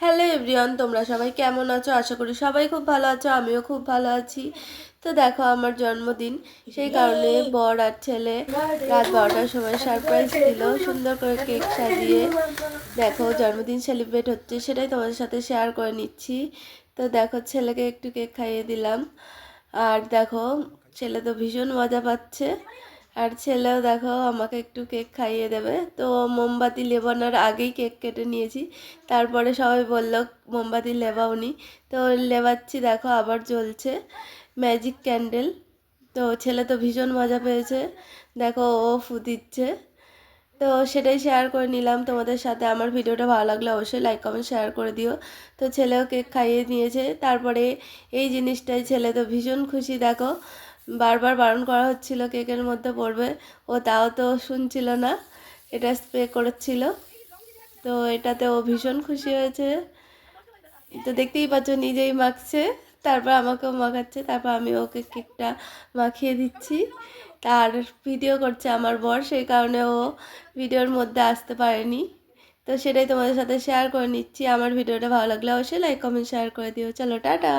Hello everyone, তোমরা সবাই কেমন আছো? আশা করি সবাই খুব ভালো আছো, আমিও খুব ভালো আছি। তো দেখো, আমার জন্মদিন, সেই কারণে বর আর ছেলে রাত 12টার সময় সারপ্রাইজ দিল, সুন্দর করে কেক সাজিয়ে। দেখো, জন্মদিন সেলিব্রেট হচ্ছে, সেটাই তোমাদের সাথে শেয়ার করে নিচ্ছি। তো দেখো, ছেলেকে একটু কেক খাইয়ে দিলাম। আর দেখো, ছেলে তো ভীষণ মজা পাচ্ছে। আর ছেলেও দেখো আমাকে একটু কেক খাইয়ে দেবে। তো মোমবাতি লেবানোর আগেই কেক কেটে নিয়েছি। তারপরে সবাই বলল মোমবাতি লেবাওনি, তো লেবাচ্ছি। দেখো আবার জ্বলছে ম্যাজিক ক্যান্ডেল। তো ছেলে তো ভীষণ মজা পেয়েছে, দেখো ও ফু দিচ্ছে। তো সেটাই শেয়ার করে নিলাম তোমাদের সাথে। আমার ভিডিওটা ভালো লাগলে অবশ্যই লাইক কমেন্ট শেয়ার করে দিও। তো ছেলেও কেক খাইয়ে নিয়েছে। তারপরে এই জিনিসটাই, ছেলে তো ভীষণ খুশি। দেখো, বারবার বারণ করা হচ্ছিল কেকের মধ্যে পড়বে, ও তাও তো শুনছিল না, এটা স্প্রে করেছিল। তো এটাতে ও ভীষণ খুশি হয়েছে। তো দেখতেই পাচ্ছ, নিজেই মাখছে, তারপর আমাকেও মাখাচ্ছে, তারপর আমি ওকে কেকটা মাখিয়ে দিচ্ছি। তার ভিডিও করছে আমার বর, সেই কারণে ও ভিডিওর মধ্যে আসতে পারেনি। তো সেটাই তোমাদের সাথে শেয়ার করে নিচ্ছি। আমার ভিডিওটা ভালো লাগলে অবশ্যই লাইক কমেন্ট শেয়ার করে দিও। চলো, টাটা।